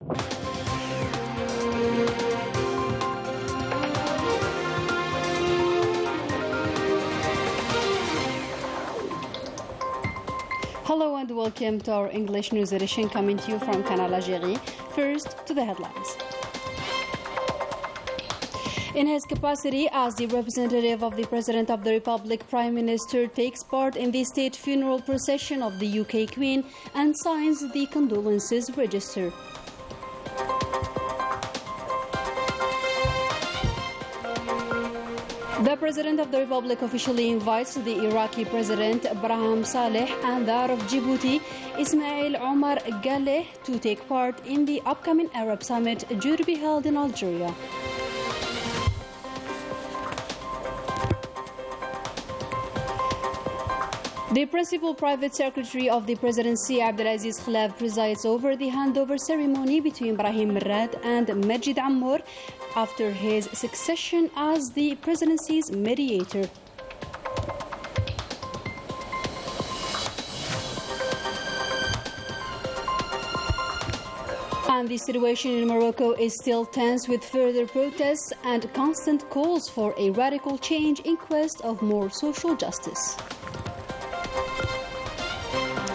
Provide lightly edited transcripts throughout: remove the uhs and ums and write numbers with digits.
Hello and welcome to our English news edition coming to you from Canal, Algérie. First, to the headlines. In his capacity as the representative of the President of the Republic, Prime Minister takes part in the state funeral procession of the UK Queen and signs the condolences register. The President of the Republic officially invites the Iraqi President Ibrahim Saleh and that of Djibouti Ismail Omar Guelleh to take part in the upcoming Arab Summit due to be held in Algeria. The Principal Private Secretary of the Presidency, Abdelaziz Khlaf, presides over the handover ceremony between Brahim Murad and Majid Ammour after his succession as the Presidency's mediator. And the situation in Morocco is still tense with further protests and constant calls for a radical change in quest of more social justice.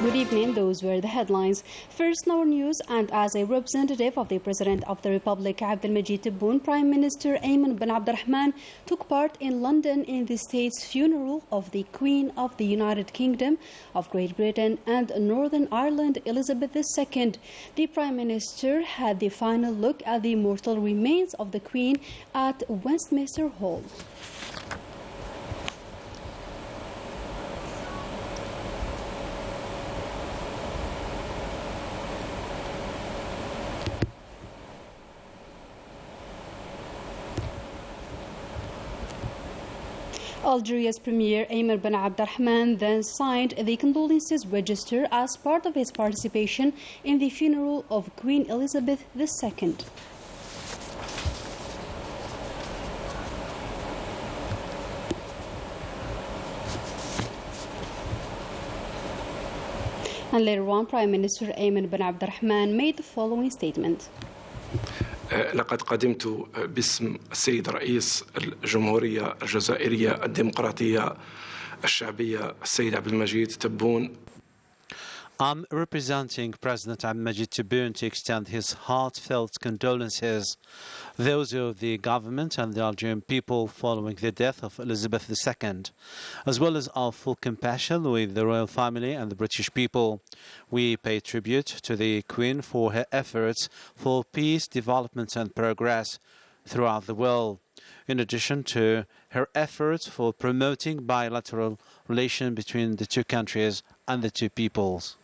Good evening, those were the headlines. First, our news, and as a representative of the President of the Republic, Abdelmajid Tebboune, Prime Minister Ayman bin Abdurrahman took part in London in the state's funeral of the Queen of the United Kingdom of Great Britain and Northern Ireland, Elizabeth II. The Prime Minister had the final look at the mortal remains of the Queen at Westminster Hall. Algeria's Premier Ayman bin Abdurrahman then signed the condolences register as part of his participation in the funeral of Queen Elizabeth II. And later on, Prime Minister Ayman bin Abdurrahman made the following statement. لقد قدمت باسم السيد رئيس الجمهورية الجزائرية الديمقراطية الشعبية السيد عبد المجيد تبون. I'm representing President Abdelmajid Tebboune to extend his heartfelt condolences, those of the government and the Algerian people following the death of Elizabeth II, as well as our full compassion with the royal family and the British people. We pay tribute to the Queen for her efforts for peace, development and progress throughout the world, in addition to her efforts for promoting bilateral relations between the two countries and the two peoples.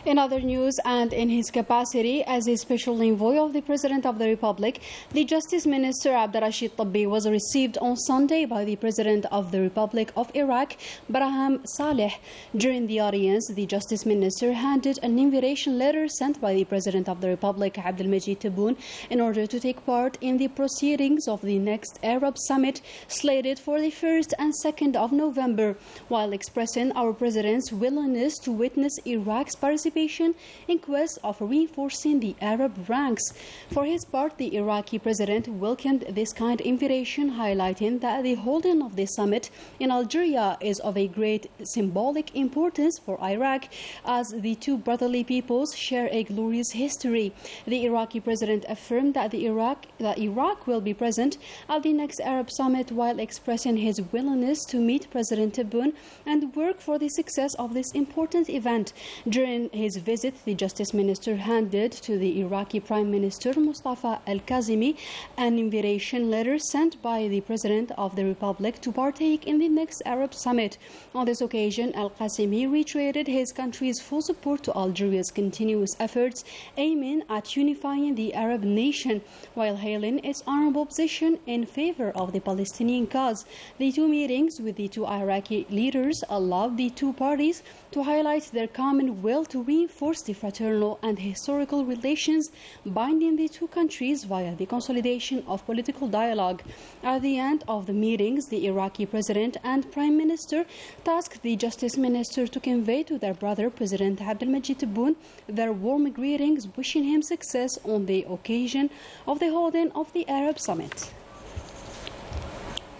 In other news, and in his capacity as a special envoy of the President of the Republic, the Justice Minister Abderrashid Tabbi was received on Sunday by the President of the Republic of Iraq, Brahim Saleh. During the audience, the Justice Minister handed an invitation letter sent by the President of the Republic, Abdelmajid Tebboune, in order to take part in the proceedings of the next Arab Summit slated for the 1st and 2nd of November, while expressing our President's willingness to witness Iraq's participation in quest of reinforcing the Arab ranks. For his part, the Iraqi president welcomed this kind invitation, highlighting that the holding of this summit in Algeria is of a great symbolic importance for Iraq, as the two brotherly peoples share a glorious history. The Iraqi president affirmed that Iraq will be present at the next Arab summit, while expressing his willingness to meet President Tebboune and work for the success of this important event. During his visit, the Justice Minister handed to the Iraqi Prime Minister Mustafa al-Kazimi an invitation letter sent by the President of the Republic to partake in the next Arab Summit. On this occasion, al-Kazimi reiterated his country's full support to Algeria's continuous efforts aiming at unifying the Arab nation, while hailing its honorable position in favor of the Palestinian cause. The two meetings with the two Iraqi leaders allowed the two parties to highlight their common will to reinforce the fraternal and historical relations binding the two countries via the consolidation of political dialogue. At the end of the meetings, the Iraqi President and Prime Minister tasked the Justice Minister to convey to their brother, President Abdelmajid Tebboune, their warm greetings, wishing him success on the occasion of the holding of the Arab Summit.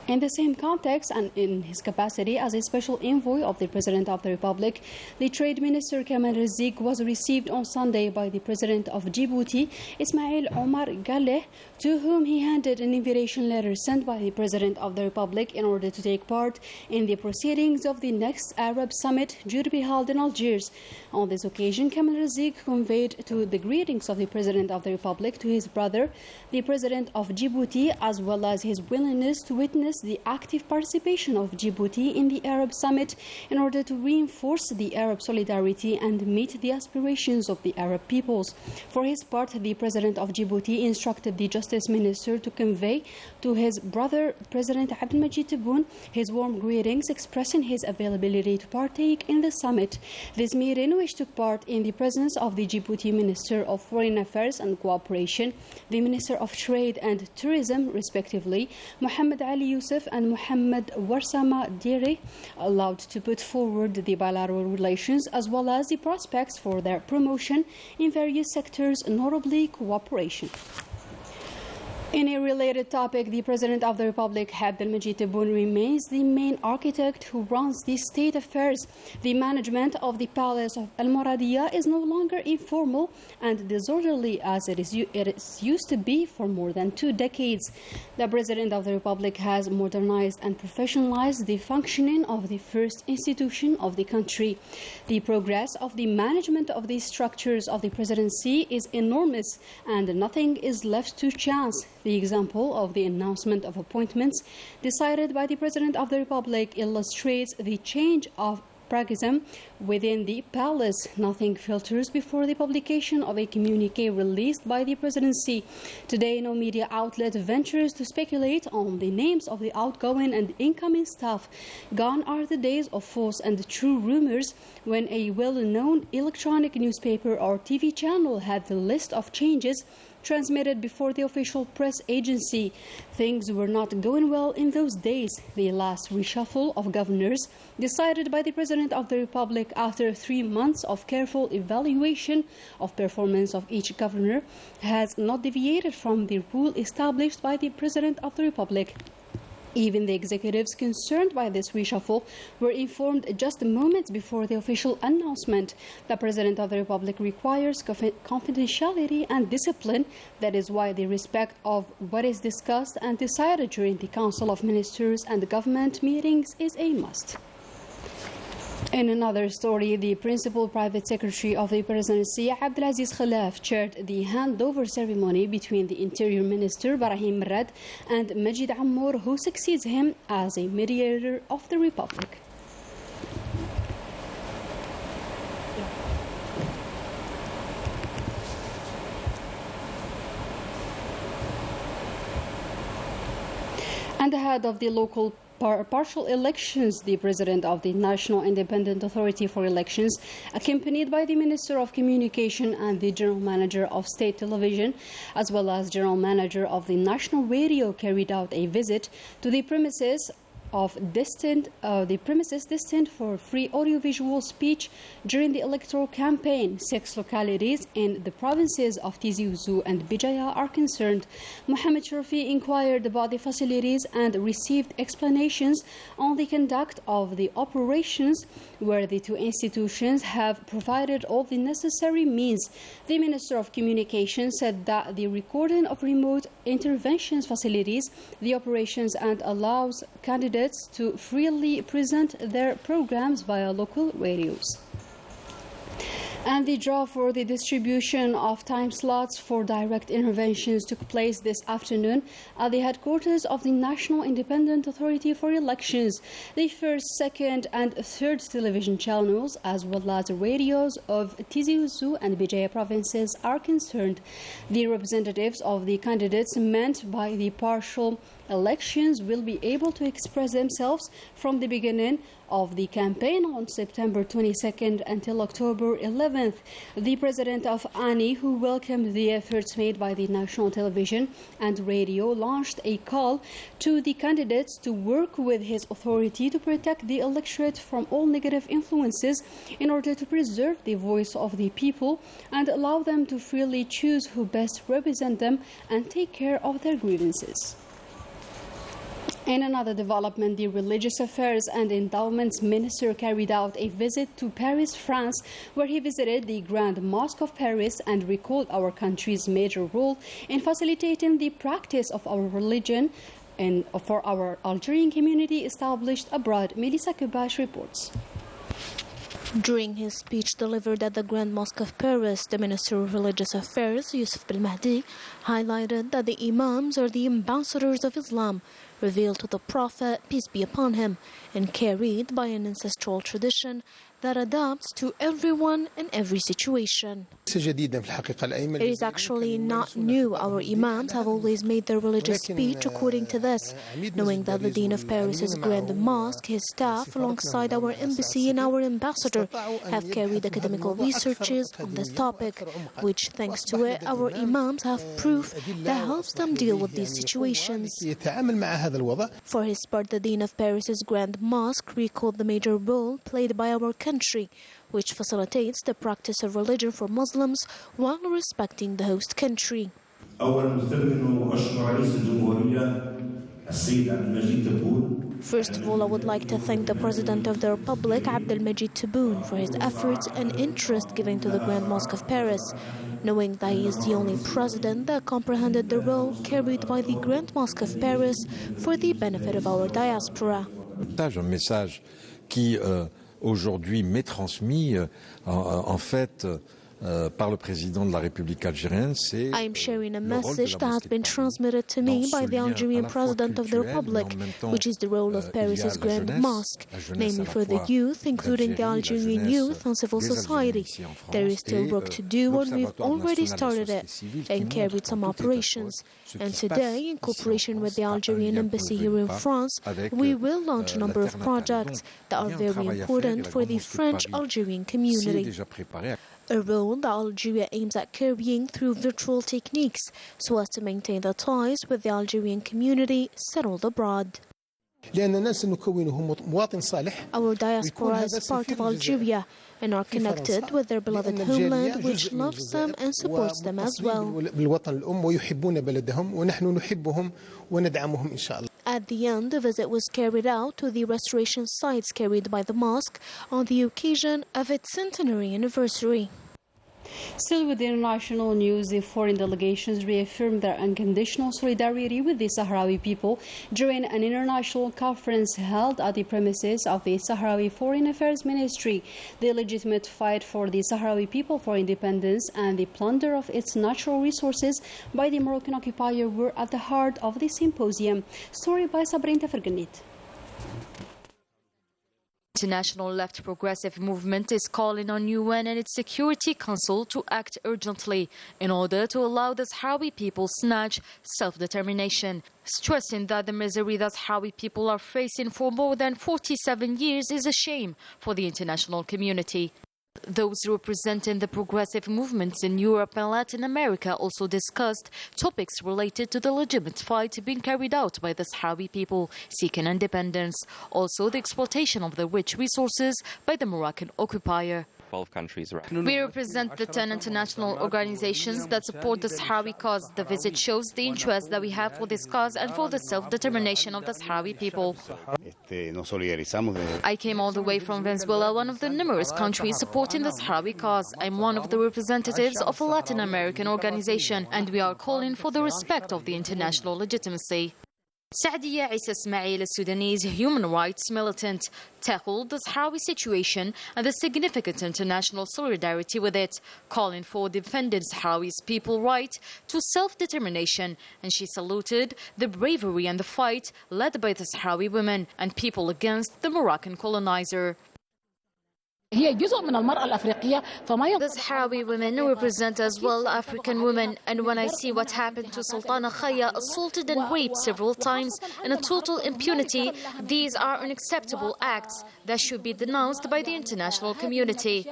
In the same context, and in his capacity as a special envoy of the President of the Republic, the Trade Minister Kamal Razik was received on Sunday by the President of Djibouti, Ismail Omar Guelleh, to whom he handed an invitation letter sent by the President of the Republic in order to take part in the proceedings of the next Arab Summit due to be held in Algiers. On this occasion, Kamal Razik conveyed to the greetings of the President of the Republic to his brother, the President of Djibouti, as well as his willingness to witness the active participation of Djibouti in the Arab Summit in order to reinforce the Arab solidarity and meet the aspirations of the Arab peoples. For his part, the President of Djibouti instructed the Justice Minister to convey to his brother, President Abdelmajid Tebboune, his warm greetings, expressing his availability to partake in the summit. This meeting, which took part in the presence of the Djibouti Minister of Foreign Affairs and Cooperation, the Minister of Trade and Tourism, respectively, Mohammed Ali Youssef and Mohammed Warsama Diri, allowed to put forward the bilateral relations as well as the prospects for their promotion in various sectors, notably cooperation. In a related topic, the President of the Republic, Abdelmajid Tebboune, remains the main architect who runs the state affairs. The management of the Palace of Al Muradiya is no longer informal and disorderly as it used to be for more than 2 decades. The President of the Republic has modernized and professionalized the functioning of the first institution of the country. The progress of the management of the structures of the presidency is enormous and nothing is left to chance. The example of the announcement of appointments decided by the President of the Republic illustrates the change of pragmatism within the palace. Nothing filters before the publication of a communique released by the presidency. Today, no media outlet ventures to speculate on the names of the outgoing and incoming staff. Gone are the days of false and true rumors when a well-known electronic newspaper or TV channel had the list of changes transmitted before the official press agency. Things were not going well in those days. The last reshuffle of governors, decided by the President of the Republic after 3 months of careful evaluation of performance of each governor, has not deviated from the rule established by the President of the Republic. Even the executives concerned by this reshuffle were informed just moments before the official announcement. The President of the Republic requires confidentiality and discipline. That is why the respect of what is discussed and decided during the Council of Ministers and government meetings is a must. In another story, the Principal Private Secretary of the Presidency, Abdelaziz Khalaf, chaired the handover ceremony between the Interior Minister, Brahim Rad, and Majid Ammour, who succeeds him as a mediator of the Republic. And ahead of the local partial elections, the President of the National Independent Authority for Elections, accompanied by the Minister of Communication and the General Manager of State Television, as well as General Manager of the National Radio, carried out a visit to the premises destined for free audiovisual speech during the electoral campaign. 6 localities in the provinces of Tizi Ouzou and Bijaya are concerned. Mohamed Shurfi inquired about the facilities and received explanations on the conduct of the operations, where the 2 institutions have provided all the necessary means. The Minister of Communication said that the recording of remote interventions facilities the operations and allows candidates to freely present their programs via local radios. And the draw for the distribution of time slots for direct interventions took place this afternoon at the headquarters of the National Independent Authority for Elections. The first, second, and third television channels, as well as radios of Tizi Ouzou and Bijaya provinces, are concerned. The representatives of the candidates meant by the partial elections will be able to express themselves from the beginning of the campaign on September 22nd until October 11th. The president of ANI, who welcomed the efforts made by the national television and radio, launched a call to the candidates to work with his authority to protect the electorate from all negative influences in order to preserve the voice of the people and allow them to freely choose who best represent them and take care of their grievances. In another development, the Religious Affairs and Endowments Minister carried out a visit to Paris, France, where he visited the Grand Mosque of Paris and recalled our country's major role in facilitating the practice of our religion and for our Algerian community established abroad. Melissa Kubash reports. During his speech delivered at the Grand Mosque of Paris, the Minister of Religious Affairs, Yusuf Belmahdi, highlighted that the Imams are the ambassadors of Islam, revealed to the Prophet, peace be upon him, and carried by an ancestral tradition that adapts to everyone and every situation. It is actually not new. Our Imams have always made their religious speech according to this, knowing that the Dean of Paris's Grand Mosque, his staff, alongside our embassy and our ambassador, have carried academical researches on this topic, which, thanks to it, our Imams have proof that helps them deal with these situations. For his part, the Dean of Paris's Grand Mosque recalled the major role played by our country, which facilitates the practice of religion for Muslims while respecting the host country. First of all, I would like to thank the President of the Republic, Abdelmajid Tebboune, for his efforts and interest given to the Grand Mosque of Paris, knowing that he is the only president that comprehended the role carried by the Grand Mosque of Paris for the benefit of our diaspora. Un message qui aujourd'hui m'est transmis en fait par le président de la République algérienne, c'est I am sharing a message that has been transmitted to me by the Algerian President of the Republic, which is the role of Paris's Grand Mosque, namely for the youth, including the Algerian youth and civil society. There is still work to do, and we've already started it and carried some operations. And today, in cooperation with the Algerian embassy here in France, we will launch a number of projects that are very important for the French-Algerian community. A role that Algeria aims at carrying through virtual techniques so as to maintain the ties with the Algerian community settled abroad. Our diaspora is part of Algeria and are connected with their beloved homeland, which loves them and supports them as well. At the end, the visit was carried out to the restoration sites carried by the mosque on the occasion of its centenary anniversary. Still with the international news, the foreign delegations reaffirmed their unconditional solidarity with the Sahrawi people during an international conference held at the premises of the Sahrawi Foreign Affairs Ministry. The legitimate fight for the Sahrawi people for independence and the plunder of its natural resources by the Moroccan occupier were at the heart of the symposium. Story by Sabrinta Ferganit. International left progressive movement is calling on UN and its Security Council to act urgently in order to allow the Sahrawi people snatch self-determination, stressing that the misery that Sahrawi people are facing for more than 47 years is a shame for the international community. Those representing the progressive movements in Europe and Latin America also discussed topics related to the legitimate fight being carried out by the Sahrawi people seeking independence, also the exploitation of the rich resources by the Moroccan occupier. 12 countries. We represent the 10 international organizations that support the Sahrawi cause. The visit shows the interest that we have for this cause and for the self-determination of the Sahrawi people. I came all the way from Venezuela, one of the numerous countries supporting the Sahrawi cause. I'm one of the representatives of a Latin American organization, and we are calling for the respect of the international legitimacy. Saadiya Isa Ismail, a Sudanese human rights militant, tackled the Sahrawi situation and the significant international solidarity with it, calling for defending Sahrawi's people's right to self-determination, and she saluted the bravery and the fight led by the Sahrawi women and people against the Moroccan colonizer. The Sahrawi women represent as well African women, and when I see what happened to Sultana Khaya, assaulted and raped several times in a total impunity, these are unacceptable acts that should be denounced by the international community.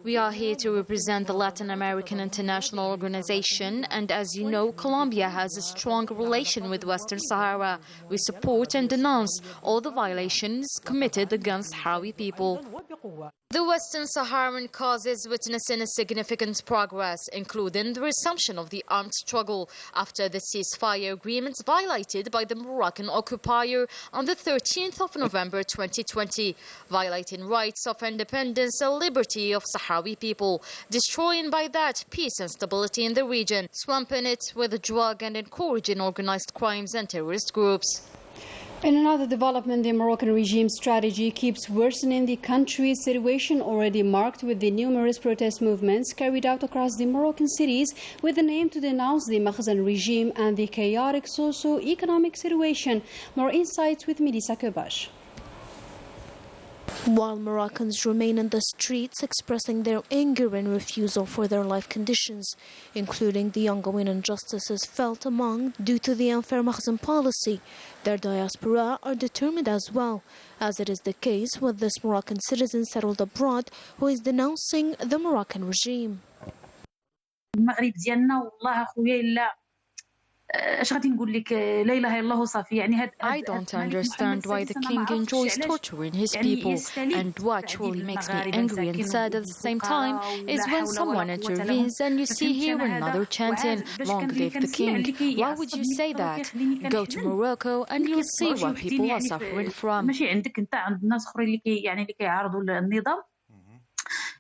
We are here to represent the Latin American International Organization, and as you know, Colombia has a strong relation with Western Sahara. We support and denounce all the violations committed against Sahrawi people. The Western Saharan cause is witnessing a significant progress, including the resumption of the armed struggle after the ceasefire agreements violated by the Moroccan occupier on the 13th of November 2020, violating rights of independence and liberty of Sahrawi people, destroying by that peace and stability in the region, swamping it with drug and encouraging organized crimes and terrorist groups. In another development, the Moroccan regime strategy keeps worsening the country's situation, already marked with the numerous protest movements carried out across the Moroccan cities with an aim to denounce the Makhzen regime and the chaotic socio-economic situation. More insights with Melissa Kebash. While Moroccans remain in the streets expressing their anger and refusal for their life conditions, including the ongoing injustices felt among due to the unfair Makhzen policy, their diaspora are determined as well, as it is the case with this Moroccan citizen settled abroad who is denouncing the Moroccan regime. I don't understand why the king enjoys torturing his people, and what truly makes me angry and sad at the same time is when someone intervenes and you see here another chanting, "Long live the king." Why would you say that? Go to Morocco and you'll see what people are suffering from.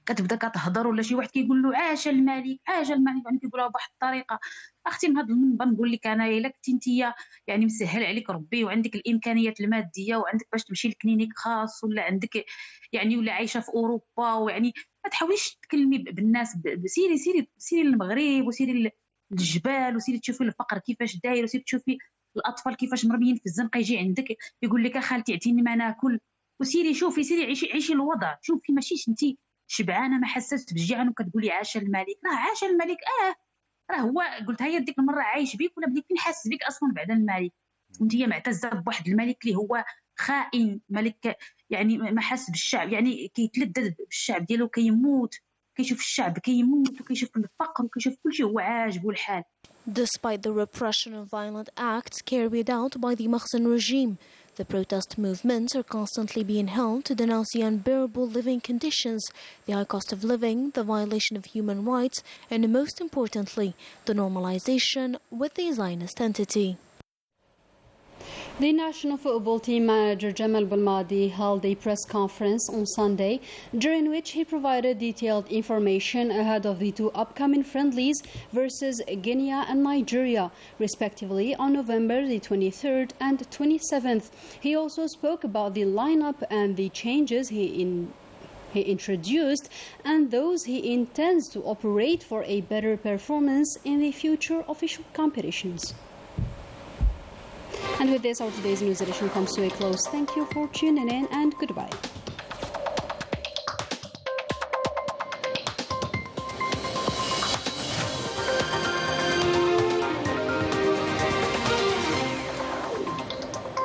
كتبدا كتهضر ولا شي واحد كيقول له عاش الملك عاش الملك، يعني كيقولوها بواحد الطريقه. اختي من هذا المنبر نقول لك انا الا كنتي انت يعني مسهل عليك ربي وعندك الامكانيات الماديه وعندك باش تمشي لكلينيك خاص ولا عندك يعني ولا عايشه في اوروبا، ويعني ما تحاوليش تكلمي بالناس، سيري للمغرب وسيري للجبال وسيري تشوفي الفقر كيفاش داير وسيري تشوفي الاطفال كيفاش مرميين في الزنقه، يجي عندك يقول لك خالتي اعطيني ما ناكل، وسيري شوفي سيري عيشي الوضع، شوفي ماشيش انت شبعانه ما حسست بالجيعان وكتقولي عاش الملك. راه عاش الملك، راه هو قلت هي ديك المره عايش بيك ولا بديك فين حاس بك اصلا بعد الملك، وانت معتزه بواحد الملك اللي هو خائن، ملك يعني ما حاس بالشعب، يعني كيتلذذ بالشعب ديالو، كيموت كيشوف الشعب كيموت وكيشوف الفقر وكيشوف كلشي، هو عاجبو الحال. Despite the repression of violent acts carried out by the Makhzen regime, the protest movements are constantly being held to denounce the unbearable living conditions, the high cost of living, the violation of human rights, and most importantly, the normalization with the Zionist entity. The national football team manager Jamal Belmadi held a press conference on Sunday, during which he provided detailed information ahead of the two upcoming friendlies versus Guinea and Nigeria, respectively, on November the 23rd and 27th. He also spoke about the lineup and the changes he introduced and those he intends to operate for a better performance in the future official competitions. And with this, our today's news edition comes to a close. Thank you for tuning in, and goodbye.